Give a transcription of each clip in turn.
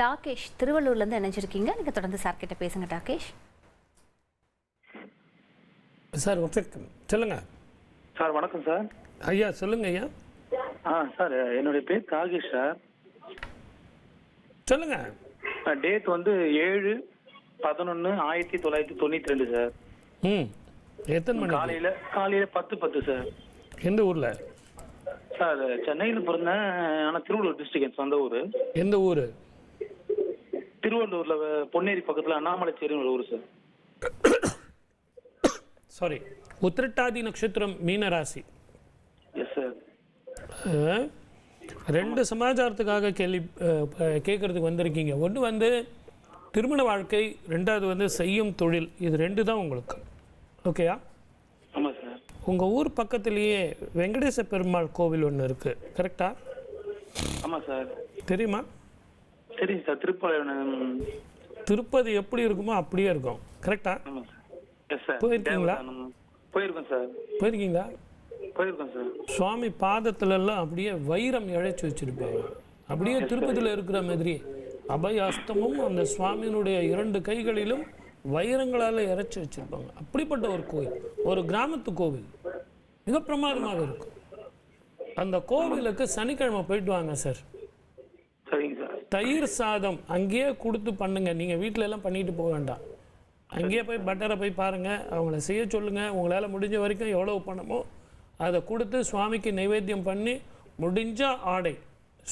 டாகேஷ் திருவள்ளூர்லேருந்து இணைஞ்சிருக்கீங்க. நீங்கள் தொடர்ந்து சார் கிட்ட பேசுங்க டாகேஷ். சார் சொல்லுங்க சார். வணக்கம் சார். ஐயா சொல்லுங்க ஐயா. சார் என்னுடைய பேர் காகேஷ் சார். சொல்லுங்க. டேட் வந்து 7/11/1992 சார். எத்தனை மணி? காலையில 10:10 சார். எந்த ஊர்ல சார்? சென்னையில் பிறந்தேன், ஆனால் திருவள்ளூர் டிஸ்ட்ரிக்ட் சொந்த ஊர். எந்த ஊர்? திருவள்ளூர்ல பொன்னேரி பக்கத்துல அண்ணாமலைச்சேரின்னு ஒரு ஊர் சார். சாரி, உத்திரட்டாதி நட்சத்திரம், மீனராசி. Yes sir. ரெண்டு சமாச்சாரத்துக்காக கேட்கறதுக்கு வந்திருக்கீங்க. ஒன்று வந்து திருமண வாழ்க்கை, ரெண்டாவது வந்து செய்யும் தொழில். இது ரெண்டு தான் உங்களுக்கு. ஓகேயா? ஆமாம் சார். உங்கள் ஊர் பக்கத்துலேயே வெங்கடேச பெருமாள் கோவில் ஒன்று இருக்குது, கரெக்டா? ஆமாம் சார். தெரியுமா? தெரியும் சார். திருப்பதி எப்படி இருக்குமோ அப்படியே இருக்கும், கரெக்டா? ஆமாம் சார். Yes sir. போயிருக்கீங்களா? போயிருக்கோம் சார். போயிருக்கீங்களா? போயிருக்கோம் சார். சுவாமி பாதத்துலலாம் அப்படியே வைரம் இழைச்சி வச்சிருப்பாங்க, அப்படியே திருப்பதியில் இருக்கிற மாதிரி. அபயாஸ்தமும் அந்த சுவாமியினுடைய 2 கைகளிலும் வைரங்களால் இறைச்சி வச்சிருப்பாங்க. அப்படிப்பட்ட ஒரு கோயில், ஒரு கிராமத்து கோவில், மிக பிரமாதமாக இருக்கும். அந்த கோவிலுக்கு சனிக்கிழமை போயிட்டு வாங்க சார். சரிங்க சார். தயிர் சாதம் அங்கேயே கொடுத்து பண்ணுங்க. நீங்கள் வீட்டில எல்லாம் பண்ணிட்டு போக வேண்டாம். அங்கேயே போய் பட்டரை போய் பாருங்கள், அவங்கள செய்ய சொல்லுங்கள். உங்களால் முடிஞ்ச வரைக்கும் எவ்வளோ பணமோ அதை கொடுத்து சுவாமிக்கு நைவேத்தியம் பண்ணி, முடிஞ்ச ஆடை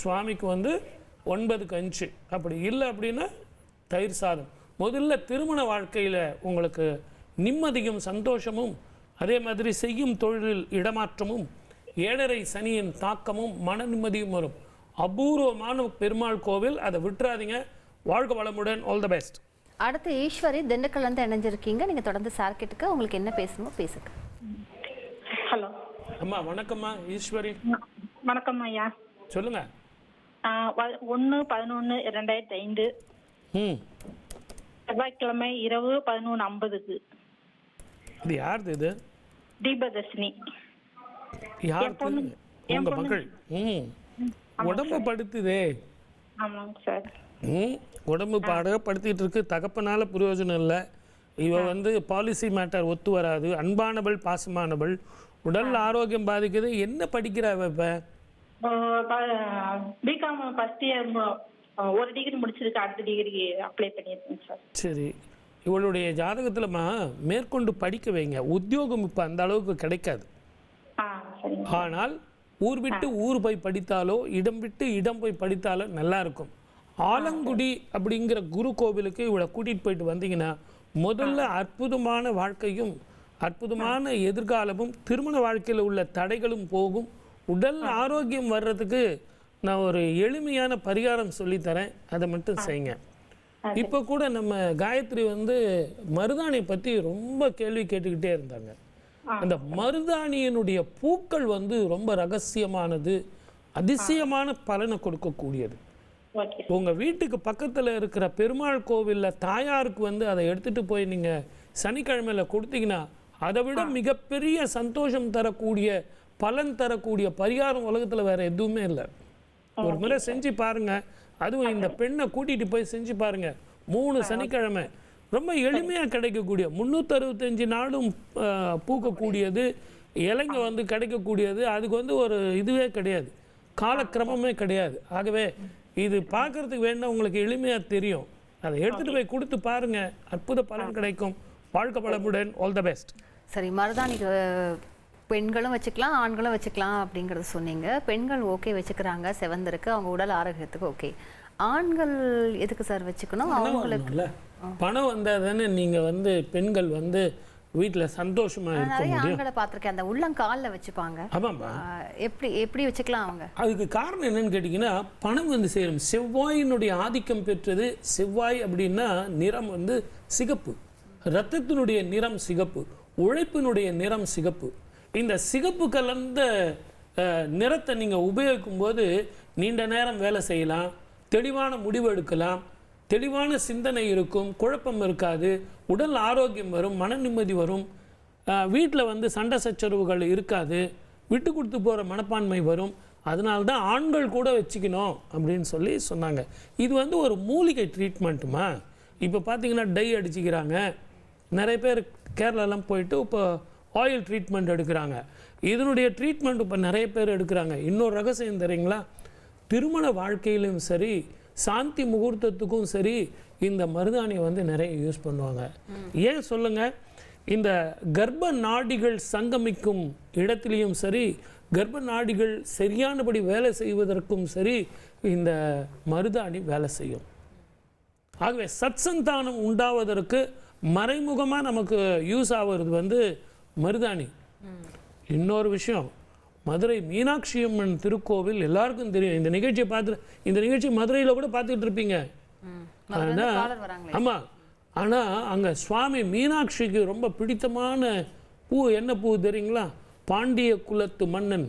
சுவாமிக்கு வந்து 9 கஞ்சி, அப்படி இல்லை அப்படின்னா தயிர் சாதம். முதல்ல திருமண வாழ்க்கையில் உங்களுக்கு நிம்மதியும் சந்தோஷமும், அதே மாதிரி செய்யும் தொழிலில் இடமாற்றமும், 7.5 சனியின் தாக்கமும், மன நிம்மதியும் வரும். அபூர்வமான பெருமாள் கோவில், அதை விட்டுறாதீங்க. வாழ்க வளமுடன். All the best. அடுத்து ஈஸ்வரி திண்டுக்கல்லேருந்து இணைஞ்சிருக்கீங்க. நீங்கள் தொடர்ந்து சார் கிட்ட உங்களுக்கு என்ன பேசணுமோ பேசுங்க. ஹலோ அம்மா. வணக்கம்மா ஈஸ்வரி. வணக்கம் ஐயா. சொல்லுங்க. 1/11/2005 செவ்வாய்க்கிழமை இரவு 11:50. இது யாருது? இது தீபதர்ஷினி. யார்? உங்க மகள். உடம்பு படுத்துதே. ஆமாங்க சார். உடம்பு படுத்திட்டு இருக்கு. தகப்பனால பிரயோஜனம் இல்லை. இவ வந்து பாலிசி மேட்டர் ஒத்து வராது. அன்பானவள், பாசமானவள், உடல் ஆரோக்கியம் பாதிக்குது. என்ன படிக்கிறா இப்ப? பிகாம் ஃபர்ஸ்ட் இயர், ஒரு டிகிரி முடிச்சிருக்கு, அடுத்த டிகிரி அப்ளை பண்ணியிருக்கேன் சார். சரி, இவளுடைய ஜாதகத்துலமா மேற்கொண்டு படிக்க வைங்க. உத்தியோகம் இப்போ அந்த அளவுக்கு கிடைக்காது. ஆனால் ஊர் விட்டு ஊர் போய் படித்தாலோ, இடம் விட்டு இடம் போய் படித்தாலோ நல்லா இருக்கும். ஆலங்குடி அப்படிங்கிற குரு கோவிலுக்கு இவளை கூட்டிகிட்டு போயிட்டு வந்தீங்கன்னா முதல்ல அற்புதமான வாழ்க்கையும் அற்புதமான எதிர்காலமும், திருமண வாழ்க்கையில் உள்ள தடைகளும் போகும். உடல் ஆரோக்கியம் வர்றதுக்கு நான் ஒரு எளிமையான பரிகாரம் சொல்லித்தரேன், அதை மட்டும் செய்யுங்க. இப்போ கூட நம்ம காயத்ரி வந்து மருதாணியை பற்றி ரொம்ப கேள்வி கேட்டுக்கிட்டே இருந்தாங்க. அந்த மருதாணியினுடைய பூக்கள் வந்து ரொம்ப ரகசியமானது, அதிசயமான பலனை கொடுக்கக்கூடியது. உங்கள் வீட்டுக்கு பக்கத்தில் இருக்கிற பெருமாள் கோவிலில் தாயாருக்கு வந்து அதை எடுத்துகிட்டு போய் நீங்கள் சனிக்கிழமையில் கொடுத்தீங்கன்னா அதை விட மிகப்பெரிய சந்தோஷம் தரக்கூடிய, பலன் தரக்கூடிய பரிகாரம் உலகத்தில் வேறு எதுவுமே இல்லை. ஒரு முறை செஞ்சு பாருங்கள். அதுவும் இந்த பெண்ணை கூட்டிகிட்டு போய் செஞ்சு பாருங்கள். 3 சனிக்கிழமை ரொம்ப எளிமையாக கிடைக்கக்கூடிய, 365 நாளும் பூக்கக்கூடியது, இலைங்க வந்து கிடைக்கக்கூடியது. அதுக்கு வந்து ஒரு இதுவே கிடையாது, காலக்கிரமமே கிடையாது. ஆகவே இது பார்க்குறதுக்கு வேணா உங்களுக்கு எளிமையாக தெரியும். அதை எடுத்துகிட்டு போய் கொடுத்து பாருங்கள், அற்புத பலன் கிடைக்கும். வாழ்க்கை வளமுடன். All the best. சரி, மருதாணி பெண்களும் வச்சுக்கலாம், ஆண்களும் வச்சுக்கலாம் அப்படிங்கிறது சொன்னீங்க. பெண்கள் ஓகே வச்சுக்கிறாங்க, செவந்திருக்கு, அவங்க உடல் ஆரோக்கியத்துக்கு ஓகே. ஆண்கள் எதுக்கு சார் வச்சுக்கணும்? அவங்களுக்கு பணம் வந்தால் தானே நீங்கள் வந்து பெண்கள் வந்து வீட்டில் சந்தோஷமாக இருக்க முடியும். ஆண்களை பார்த்துருக்கேன், அந்த உள்ளங்காலில் வச்சுப்பாங்க. ஆமாம்மா. எப்படி வச்சுக்கலாம் அவங்க? அதுக்கு காரணம் என்னன்னு கேட்டிங்கன்னா, பணம் வந்து சேரும். செவ்வாயினுடைய ஆதிக்கம் பெற்றது. செவ்வாய் அப்படின்னா நிறம் வந்து சிகப்பு, இரத்தத்தினுடைய நிறம் சிகப்பு, உழைப்பினுடைய நிறம் சிகப்பு. இந்த சிகப்பு கலந்த நிறத்தை நீங்கள் உபயோகிக்கும் போது நீண்ட நேரம் வேலை செய்யலாம், தெளிவான முடிவு எடுக்கலாம், தெளிவான சிந்தனை இருக்கும், குழப்பம் இருக்காது, உடல் ஆரோக்கியம் வரும், மன நிம்மதி வரும், வீட்டில் வந்து சண்டை சச்சரவுகள் இருக்காது, விட்டு கொடுத்து போகிற மனப்பான்மை வரும். அதனால தான் ஆண்கள் கூட வச்சுக்கணும் அப்படின்னு சொல்லி சொன்னாங்க. இது வந்து ஒரு மூலிகை ட்ரீட்மெண்ட்டுமா. இப்போ பார்த்தீங்கன்னா டை அடிச்சுக்கிறாங்க, நிறைய பேர் கேரளாலாம் போயிட்டு இப்போ ஆயில் ட்ரீட்மெண்ட் எடுக்கிறாங்க. இதனுடைய ட்ரீட்மெண்ட் இப்போ நிறைய பேர் எடுக்கிறாங்க. இன்னொரு ரகசியம் தெரியுங்களா, திருமண வாழ்க்கையிலும் சரி சாந்தி முகூர்த்தத்துக்கும் சரி இந்த மருதாணியை வந்து நிறைய யூஸ் பண்ணுவாங்க. ஏன் சொல்லுங்கள், இந்த கர்ப்ப நாடிகள் சங்கமிக்கும் இடத்துலையும் சரி, கர்ப்ப நாடிகள் சரியானபடி வேலை செய்வதற்கும் சரி இந்த மருதாணி வேலை செய்யும். ஆகவே சத்சந்தானம் உண்டாவதற்கு மறைமுகமாக நமக்கு யூஸ் ஆகிறது வந்து மருதாணி. இன்னொரு விஷயம், மதுரை மீனாட்சி அம்மன் திருக்கோவில் எல்லாருக்கும் தெரியும். இந்த நிகழ்ச்சியை இந்த நிகழ்ச்சி மதுரையில் கூட பார்த்துட்டு இருப்பீங்க. ஆமாம். ஆனால் அங்கே சுவாமி மீனாட்சிக்கு ரொம்ப பிடித்தமான பூ என்ன பூ தெரியுங்களா? பாண்டிய குலத்து மன்னன்,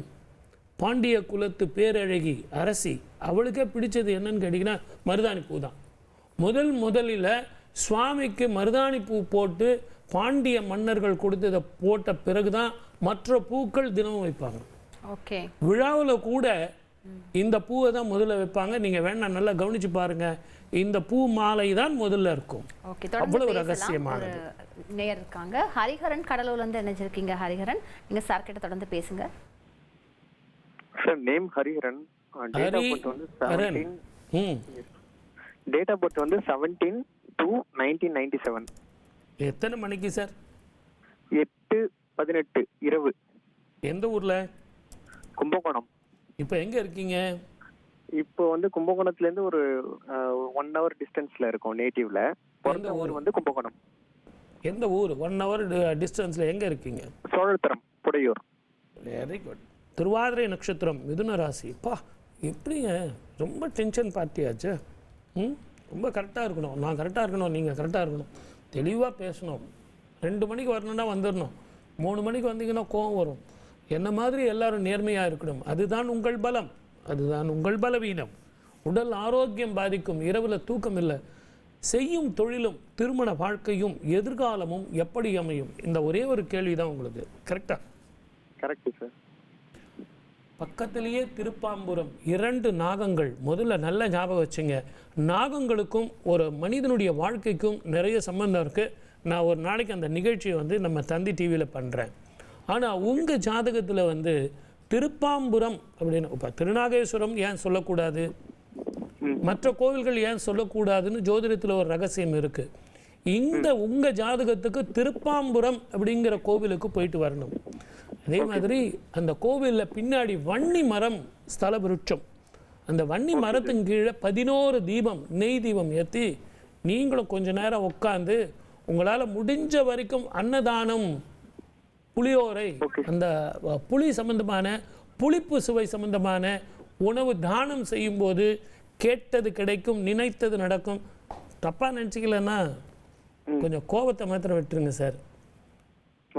பாண்டிய குலத்து பேரழகி அரசி, அவளுக்கே பிடிச்சது என்னன்னு கேட்டிங்கன்னா மருதாணி பூ தான். முதலில் சுவாமிக்கு மருதாணி பூ போட்டு பாண்டிய மன்னர்கள் கொடுத்ததை போட்ட பிறகுதான் மற்ற பூக்கள் தினமும் வைப்பாங்க. ஓகே, விழாவில் கூட இந்த பூவை தான் முதல்ல வைப்பாங்க. நீங்கள் வேணா நல்லா கவனிச்சு பாருங்க, இந்த பூ மாலை தான் முதல்ல இருக்கும். ஓகே, அவ்வளவு ரகசியமானது. நேயர் இருக்காங்க. ஹரிஹரன் கடலூர்ல இருந்து இணைஞ்சிருக்கீங்க. ஹரிஹரன், நீங்க சார் கிட்ட தொடர்ந்து பேசுங்க. Sir name Hariharan. Date of birth வந்து 17/2/1997. எத்தனை மணிக்கு சார்? 8:18 இரவு. எந்த ஊர்ல? கும்பகோணம். இப்போ எங்க இருக்கீங்க? இப்போ வந்து கும்பகோணத்துல இருந்து ஒரு 1 hour டிஸ்டன்ஸ்ல இருக்கோம். நேட்டிவ்ல பிறந்த ஊர் வந்து கும்பகோணம். எந்த ஊர்? 1 hour டிஸ்டன்ஸ்ல எங்க இருக்கீங்க? சோழத்தரம், புடையூர். Very good. திருவாதிரை நட்சத்திரம், மிதுன ராசி. பா, எப்படிங்க ரொம்ப டென்ஷன் பார்ட்டியாச்சு. ரொம்ப கரெக்டாக இருக்கணும், நான் கரெக்டாக இருக்கணும், நீங்கள் கரெக்டாக இருக்கணும், தெளிவாக பேசணும். 2 மணிக்கு வரணுன்னா வந்துடணும், 3 மணிக்கு வந்தீங்கன்னா கோவம் வரும். என்ன மாதிரி எல்லாரும் நேர்மையாக இருக்கணும். அதுதான் உங்கள் பலம், அதுதான் உங்கள் பலவீனம். உடல் ஆரோக்கியம் பாதிக்கும், இரவில் தூக்கம் இல்லை. செய்யும் தொழிலும் திருமண வாழ்க்கையும் எதிர்காலமும் எப்படி அமையும்? இந்த ஒரே ஒரு கேள்வி தான் உங்களுக்கு. கரெக்டா? Correct sir. பக்கத்திலேயே திருப்பாம்புரம், 2 நாகங்கள். முதல்ல நல்ல ஞாபகம் வச்சுங்க, நாகங்களுக்கும் ஒரு மனிதனுடைய வாழ்க்கைக்கும் நிறைய சம்பந்தம் இருக்குது. நான் ஒரு நாளைக்கு அந்த நிகழ்ச்சியை வந்து நம்ம தந்தி டிவியில் பண்ணுறேன். ஆனால் உங்கள் ஜாதகத்தில் வந்து திருப்பாம்புரம் அப்படின்னு, இப்போ திருநாகேஸ்வரம் ஏன் சொல்லக்கூடாது, மற்ற கோவில்கள் ஏன் சொல்லக்கூடாதுன்னு ஜோதிடத்தில் ஒரு ரகசியம் இருக்குது. இந்த உங்கள் ஜாதகத்துக்கு திருப்பாம்புரம் அப்படிங்கிற கோவிலுக்கு போயிட்டு வரணும். அதே மாதிரி அந்த கோவிலில் பின்னாடி வன்னி மரம் ஸ்தல விருட்சம், அந்த வன்னி மரத்தின் கீழே 11 தீபம், நெய் தீபம் ஏற்றி நீங்களும் கொஞ்ச நேரம் உட்காந்து உங்களால் முடிஞ்ச வரைக்கும் அன்னதானம், புளியோரை, அந்த புளி சம்பந்தமான புளிப்பு சுவை சம்பந்தமான உணவு தானம் செய்யும்போது கேட்டது கிடைக்கும், நினைத்தது நடக்கும். தப்பாக நினச்சிக்கலன்னா கொஞ்சம் கோபத்தை மாத்திரம் விட்டுருங்க சார்.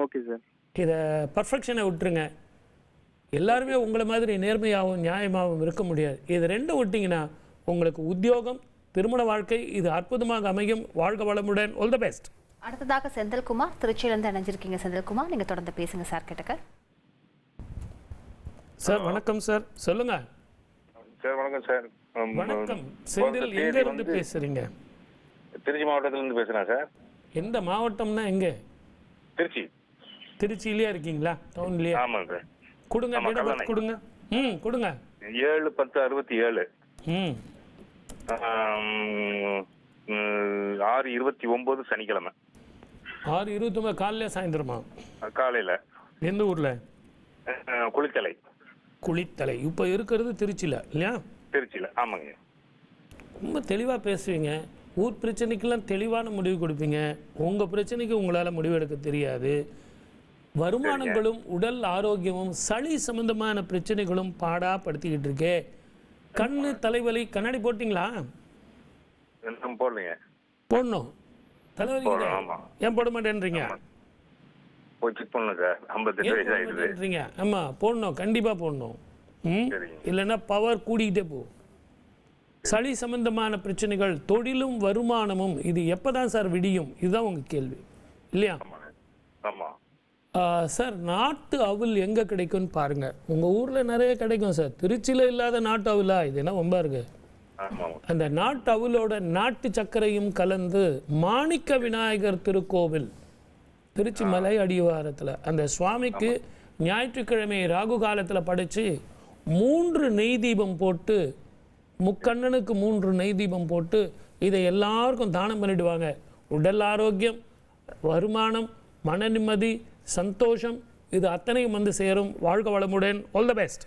Okay sir. இதை பர்ஃபெக்ஷனை விட்டுருங்க. எல்லாருமே உங்களை மாதிரி நேர்மையாகவும் நியாயமாகவும் இருக்க முடியாது. இது 2 விட்டிங்கன்னா உங்களுக்கு உத்தியோகம், திருமண வாழ்க்கை இது அற்புதமாக அமையும். வாழ்க வளமுடன். All the best. அடுத்ததாக செந்தில்குமார், திருச்சியிலேருந்து இணைஞ்சிருக்கீங்க. செந்தில்குமார், நீங்கள் தொடர்ந்து பேசுங்க சார் கிட்டக்க. சார் வணக்கம் சார், சொல்லுங்க சார். வணக்கம் சார். வணக்கம். செந்தில், எங்க இருந்து பேசுறீங்க? திருச்சி மாவட்டத்திலிருந்து பேசுறேன் சார். எந்த மாவட்டம்னா எங்க? திருச்சி. திருச்சியிலே இருக்கீங்களா? டவுன்லயே? ஆமாங்க சார். கொடுங்க, டேட் கொடுங்க. கொடுங்க. 7/10/67. 6/29 சனிக்கிழமை. 6/29 காலையில சாயந்தரமா? காலையில. எந்த ஊர்ல? குளித்தலை. குளித்தலை. இப்போ இருக்கிறது திருச்சியில இல்லையா? திருச்சியில. ஆமாங்க. ரொம்ப தெளிவாக பேசுவீங்க. ஊர் பிரச்சனைக்கெல்லாம் தெளிவான முடிவு கொடுப்பீங்க. உங்கள் பிரச்சனைக்கு உங்களால் முடிவெடுக்க தெரியாது. வருமானங்களும் உடல் ஆரோக்கியமும் சளி சம்பந்தமான பிரச்சனைகளும் பாடாப்படுத்திக்கிட்டு இருக்கே. கண்ணு தலைவலி, கண்ணாடி போட்டிங்களா? போடலைங்க. போடணும். தலைவலி ஏன் போட மாட்டேன்றீங்க? ஆமாம், போடணும், கண்டிப்பாக போடணும். இல்லைன்னா பவர் கூடிக்கிட்டே போகும். சளி சம்பந்தமான பிரச்சனைகள், தொழிலும் வருமானமும் இது எப்போதான் சார் விடியும்? இதுதான் உங்கள் கேள்வி இல்லையா? சார் நாட்டு அவுல் எங்கே கிடைக்கும்னு பாருங்கள். உங்கள் ஊரில் நிறைய கிடைக்கும் சார். திருச்சியில் இல்லாத நாட்டு அவுலா? இது என்ன ரொம்ப இருக்கு. ஆமாம். அந்த நாட்டு அவுலோட நாட்டு சர்க்கரையும் கலந்து மாணிக்க விநாயகர் திருக்கோவில் திருச்சி மலை அடிவாரத்தில் அந்த சுவாமிக்கு ஞாயிற்றுக்கிழமை ராகு காலத்தில் படைச்சு 3 நெய் தீபம் போட்டு, முக்கண்ணனுக்கு 3 நெய் தீபம் போட்டு இதை எல்லாருக்கும் தானம் பண்ணிடுவாங்க. உடல் ஆரோக்கியம், வருமானம், மன நிம்மதி, சந்தோஷம் இது அத்தனையும் வந்து சேரும். வாழ்க வளமுடன். All the best.